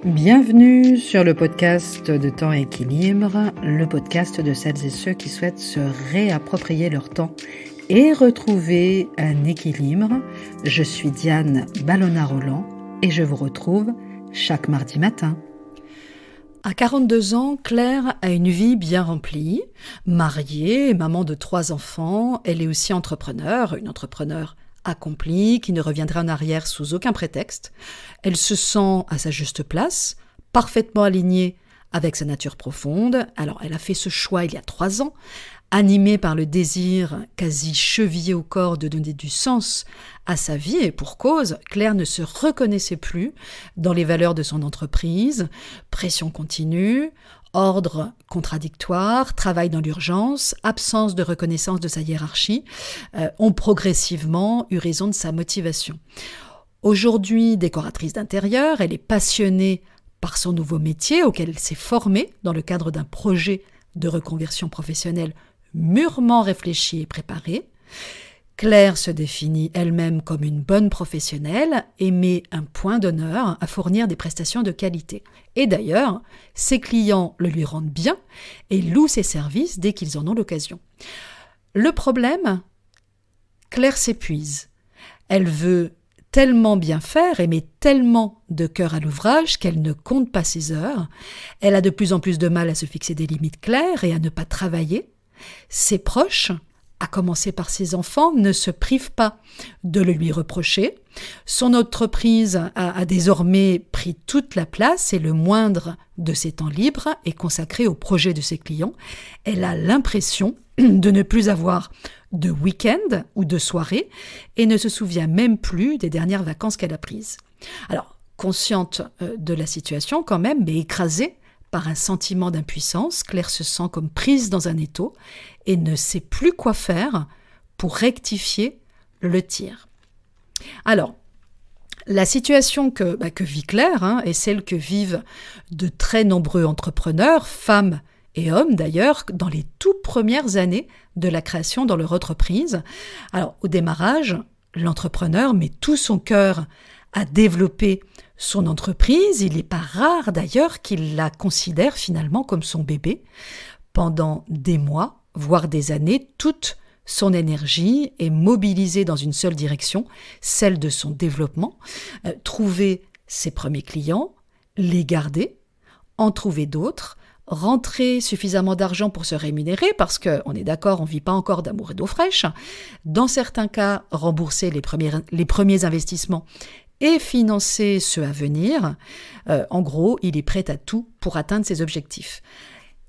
Bienvenue sur le podcast de Temps et Équilibre, le podcast de celles et ceux qui souhaitent se réapproprier leur temps et retrouver un équilibre. Je suis Diane Ballona-Roland et je vous retrouve chaque mardi matin. À 42 ans, Claire a une vie bien remplie. Mariée, maman de 3 enfants, elle est aussi entrepreneur, une entrepreneure accomplie qui ne reviendra en arrière sous aucun prétexte. Elle se sent à sa juste place, parfaitement alignée avec sa nature profonde. Alors, elle a fait ce choix il y a 3 ans, animée par le désir quasi chevillé au corps de donner du sens à sa vie, et pour cause, Claire ne se reconnaissait plus dans les valeurs de son entreprise, pression continue, ordre contradictoire, travail dans l'urgence, absence de reconnaissance de sa hiérarchie, ont progressivement eu raison de sa motivation. Aujourd'hui, décoratrice d'intérieur, elle est passionnée par son nouveau métier auquel elle s'est formée dans le cadre d'un projet de reconversion professionnelle mûrement réfléchi et préparé. Claire se définit elle-même comme une bonne professionnelle et met un point d'honneur à fournir des prestations de qualité. Et d'ailleurs, ses clients le lui rendent bien et louent ses services dès qu'ils en ont l'occasion. Le problème, Claire s'épuise. Elle veut tellement bien faire et met tellement de cœur à l'ouvrage qu'elle ne compte pas ses heures. Elle a de plus en plus de mal à se fixer des limites claires et à ne pas travailler. Ses proches, à commencer par ses enfants, ne se privent pas de le lui reprocher. Son entreprise a désormais pris toute la place et le moindre de ses temps libres est consacré au projet de ses clients. Elle a l'impression de ne plus avoir de week-end ou de soirée et ne se souvient même plus des dernières vacances qu'elle a prises. Alors, consciente de la situation quand même, mais écrasée par un sentiment d'impuissance, Claire se sent comme prise dans un étau et ne sait plus quoi faire pour rectifier le tir. Alors, la situation que vit Claire est celle que vivent de très nombreux entrepreneurs, femmes et hommes d'ailleurs, dans les toutes premières années de la création dans leur entreprise. Alors, au démarrage, l'entrepreneur met tout son cœur à développer son entreprise. Il n'est pas rare d'ailleurs qu'il la considère finalement comme son bébé. Pendant des mois, voire des années, toute son énergie est mobilisée dans une seule direction, celle de son développement. Trouver ses premiers clients, les garder, en trouver d'autres, rentrer suffisamment d'argent pour se rémunérer, parce qu'on est d'accord, on ne vit pas encore d'amour et d'eau fraîche. Dans certains cas, rembourser les premiers investissements et financer ceux à venir. En gros, il est prêt à tout pour atteindre ses objectifs.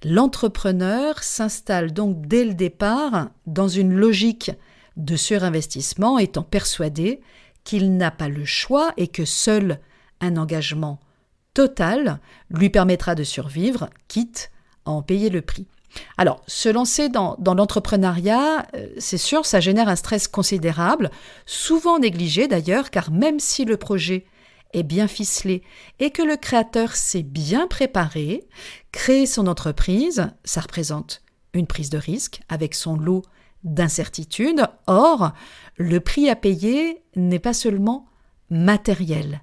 L'entrepreneur s'installe donc dès le départ dans une logique de surinvestissement, étant persuadé qu'il n'a pas le choix et que seul un engagement total lui permettra de survivre, quitte à en payer le prix. Alors, se lancer dans l'entrepreneuriat, c'est sûr, ça génère un stress considérable, souvent négligé d'ailleurs, car même si le projet est bien ficelé et que le créateur s'est bien préparé, créer son entreprise, ça représente une prise de risque avec son lot d'incertitudes. Or, le prix à payer n'est pas seulement matériel.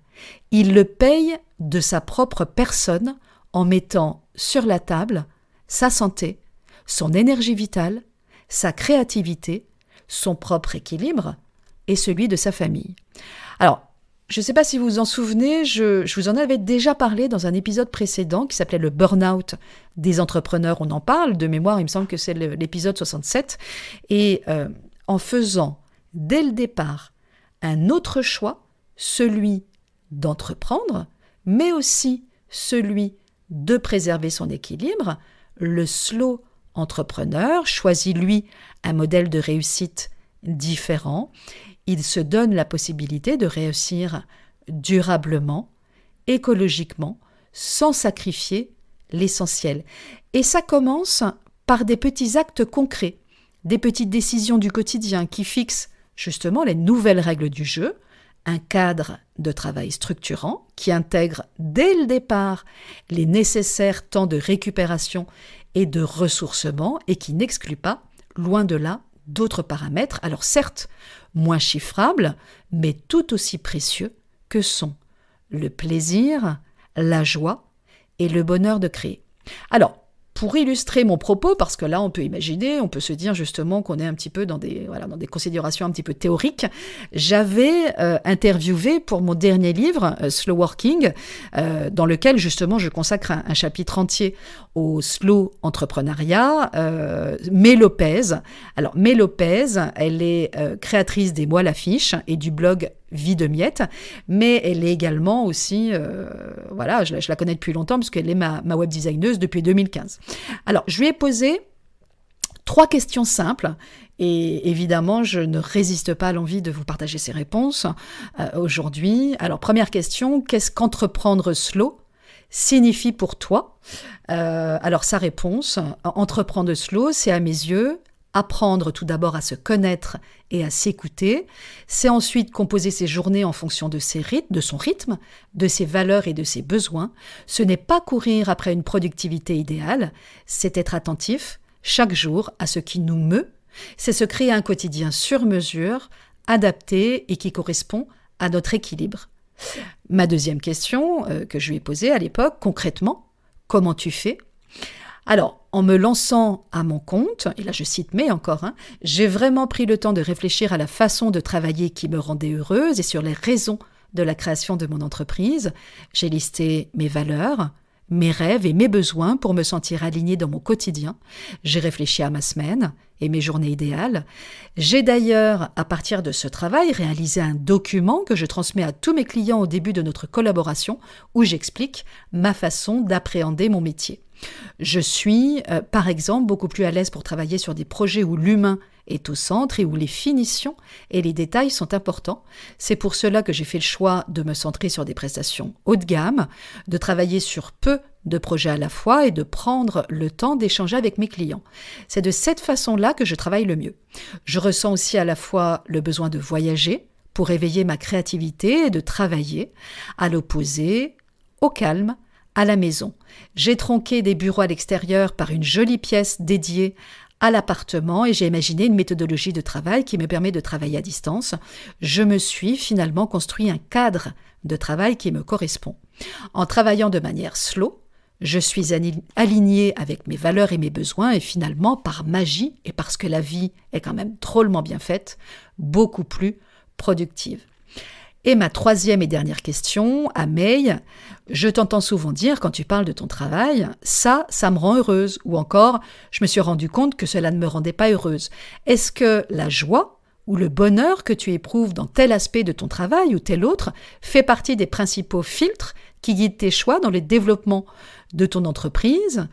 Il le paye de sa propre personne en mettant sur la table sa santé, son énergie vitale, sa créativité, son propre équilibre et celui de sa famille. Alors, je ne sais pas si vous vous en souvenez, je vous en avais déjà parlé dans un épisode précédent qui s'appelait le burn-out des entrepreneurs. On en parle de mémoire, il me semble que c'est l'épisode 67. Et en faisant dès le départ un autre choix, celui d'entreprendre, mais aussi celui de préserver son équilibre, le slow entrepreneur choisit, lui, un modèle de réussite différent. Il se donne la possibilité de réussir durablement, écologiquement, sans sacrifier l'essentiel. Et ça commence par des petits actes concrets, des petites décisions du quotidien qui fixent justement les nouvelles règles du jeu, un cadre de travail structurant qui intègre dès le départ les nécessaires temps de récupération et de ressourcement et qui n'exclut pas, loin de là, d'autres paramètres, alors certes moins chiffrables, mais tout aussi précieux que sont le plaisir, la joie et le bonheur de créer. Alors, pour illustrer mon propos, parce que là on peut imaginer, on peut se dire justement qu'on est un petit peu dans des considérations un petit peu théoriques, j'avais interviewé pour mon dernier livre, Slow Working, dans lequel justement je consacre un chapitre entier au slow entrepreneuriat, May Lopez. Alors May Lopez, elle est créatrice des Mots à l'affiche et du blog Vie de Miettes, mais elle est également aussi, je la connais depuis longtemps parce qu'elle est ma web designeuse depuis 2015. Alors, je lui ai posé 3 questions simples et évidemment, je ne résiste pas à l'envie de vous partager ces réponses aujourd'hui. Alors, première question, qu'est-ce qu'entreprendre slow signifie pour toi ? Alors, sa réponse, entreprendre slow, c'est à mes yeux apprendre tout d'abord à se connaître et à s'écouter. C'est ensuite composer ses journées en fonction de son rythme, de ses valeurs et de ses besoins. Ce n'est pas courir après une productivité idéale, c'est être attentif chaque jour à ce qui nous meut. C'est se créer un quotidien sur mesure, adapté et qui correspond à notre équilibre. Ma deuxième question que je lui ai posée à l'époque, concrètement, comment tu fais ? Alors, en me lançant à mon compte, et là je cite mais encore, j'ai vraiment pris le temps de réfléchir à la façon de travailler qui me rendait heureuse et sur les raisons de la création de mon entreprise. J'ai listé mes valeurs, mes rêves et mes besoins pour me sentir alignée dans mon quotidien. J'ai réfléchi à ma semaine et mes journées idéales. J'ai d'ailleurs, à partir de ce travail, réalisé un document que je transmets à tous mes clients au début de notre collaboration où j'explique ma façon d'appréhender mon métier. Je suis, par exemple, beaucoup plus à l'aise pour travailler sur des projets où l'humain est au centre et où les finitions et les détails sont importants. C'est pour cela que j'ai fait le choix de me centrer sur des prestations haut de gamme, de travailler sur peu de projets à la fois et de prendre le temps d'échanger avec mes clients. C'est de cette façon-là que je travaille le mieux. Je ressens aussi à la fois le besoin de voyager pour éveiller ma créativité et de travailler à l'opposé, au calme, à la maison. J'ai tronqué des bureaux à l'extérieur par une jolie pièce dédiée à l'appartement et j'ai imaginé une méthodologie de travail qui me permet de travailler à distance. Je me suis finalement construit un cadre de travail qui me correspond. En travaillant de manière slow, je suis alignée avec mes valeurs et mes besoins et finalement, par magie et parce que la vie est quand même drôlement bien faite, beaucoup plus productive. Et ma troisième et dernière question, à May, je t'entends souvent dire quand tu parles de ton travail, ça me rend heureuse, ou encore, je me suis rendu compte que cela ne me rendait pas heureuse. Est-ce que la joie ou le bonheur que tu éprouves dans tel aspect de ton travail ou tel autre fait partie des principaux filtres qui guident tes choix dans le développement de ton entreprise ?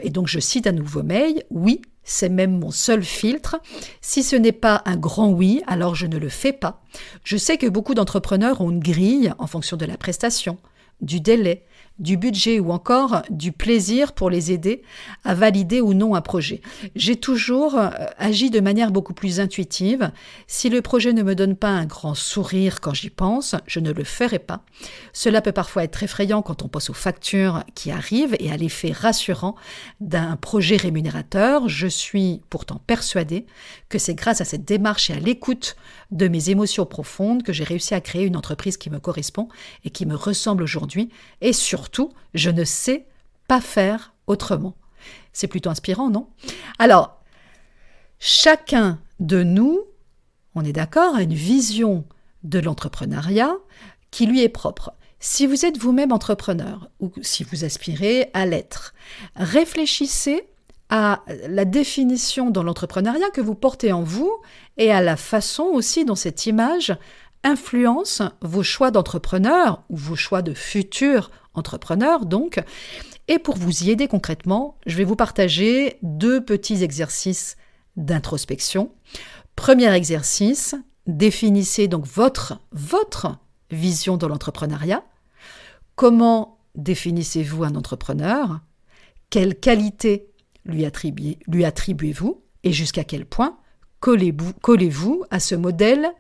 Et donc je cite à nouveau May, oui, c'est même mon seul filtre. Si ce n'est pas un grand oui, alors je ne le fais pas. Je sais que beaucoup d'entrepreneurs ont une grille en fonction de la prestation, du délai, du budget ou encore du plaisir pour les aider à valider ou non un projet. J'ai toujours agi de manière beaucoup plus intuitive. Si le projet ne me donne pas un grand sourire quand j'y pense, je ne le ferai pas. Cela peut parfois être effrayant quand on pense aux factures qui arrivent et à l'effet rassurant d'un projet rémunérateur. Je suis pourtant persuadée que c'est grâce à cette démarche et à l'écoute de mes émotions profondes que j'ai réussi à créer une entreprise qui me correspond et qui me ressemble aujourd'hui. Et surtout, je ne sais pas faire autrement. C'est plutôt inspirant, non ? Alors, chacun de nous, on est d'accord, a une vision de l'entrepreneuriat qui lui est propre. Si vous êtes vous-même entrepreneur ou si vous aspirez à l'être, réfléchissez à la définition dans l'entrepreneuriat que vous portez en vous et à la façon aussi dont cette image influence vos choix d'entrepreneur ou vos choix de futur entrepreneur donc. Et pour vous y aider concrètement, je vais vous partager 2 petits exercices d'introspection. Premier exercice, définissez donc votre vision de l'entrepreneuriat. Comment définissez-vous un entrepreneur ? Quelles qualités lui attribuez-vous ? Et jusqu'à quel point collez-vous à ce modèle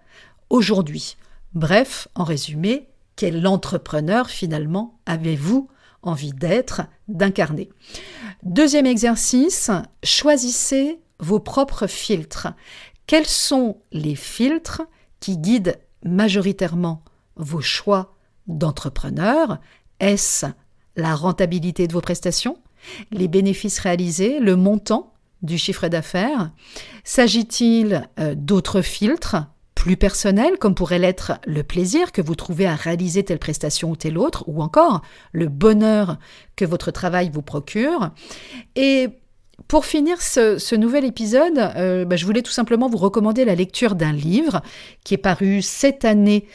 aujourd'hui ? Bref, en résumé, quel entrepreneur finalement avez-vous envie d'être, d'incarner ? Deuxième exercice, choisissez vos propres filtres. Quels sont les filtres qui guident majoritairement vos choix d'entrepreneur ? Est-ce la rentabilité de vos prestations, les bénéfices réalisés, le montant du chiffre d'affaires? S'agit-il d'autres filtres plus personnels, comme pourrait l'être le plaisir que vous trouvez à réaliser telle prestation ou telle autre, ou encore le bonheur que votre travail vous procure? Et pour finir ce nouvel épisode, je voulais tout simplement vous recommander la lecture d'un livre qui est paru cette année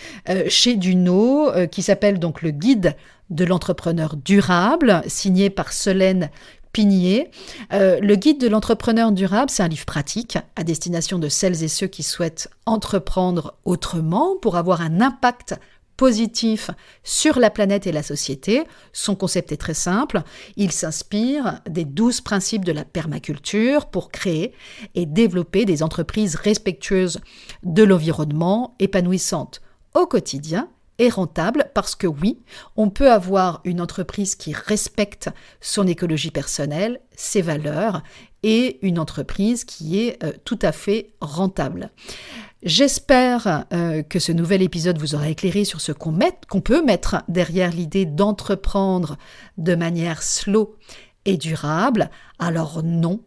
chez Duno, qui s'appelle donc Le Guide de l'entrepreneur durable, signé par Solène Pignier. Le Guide de l'entrepreneur durable, c'est un livre pratique à destination de celles et ceux qui souhaitent entreprendre autrement pour avoir un impact positif sur la planète et la société. Son concept est très simple. Il s'inspire des 12 principes de la permaculture pour créer et développer des entreprises respectueuses de l'environnement, épanouissantes au quotidien et rentables, parce que oui, on peut avoir une entreprise qui respecte son écologie personnelle, ses valeurs, et une entreprise qui est tout à fait rentable. J'espère que ce nouvel épisode vous aura éclairé sur ce qu'on peut mettre derrière l'idée d'entreprendre de manière slow et durable. Alors non,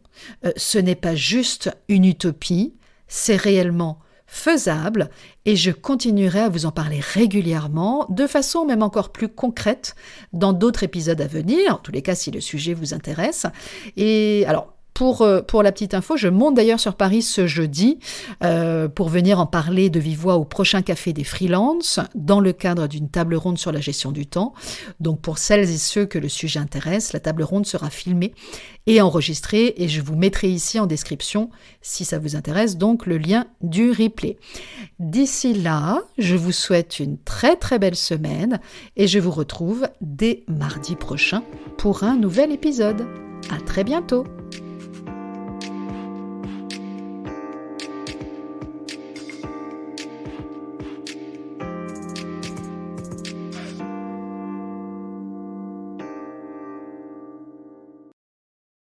ce n'est pas juste une utopie, c'est réellement faisable et je continuerai à vous en parler régulièrement, de façon même encore plus concrète dans d'autres épisodes à venir, en tous les cas si le sujet vous intéresse. Et alors, pour la petite info, je monte d'ailleurs sur Paris ce jeudi pour venir en parler de vive voix au prochain Café des Freelances dans le cadre d'une table ronde sur la gestion du temps. Donc pour celles et ceux que le sujet intéresse, la table ronde sera filmée et enregistrée et je vous mettrai ici en description, si ça vous intéresse, donc le lien du replay. D'ici là, je vous souhaite une très très belle semaine et je vous retrouve dès mardi prochain pour un nouvel épisode. À très bientôt!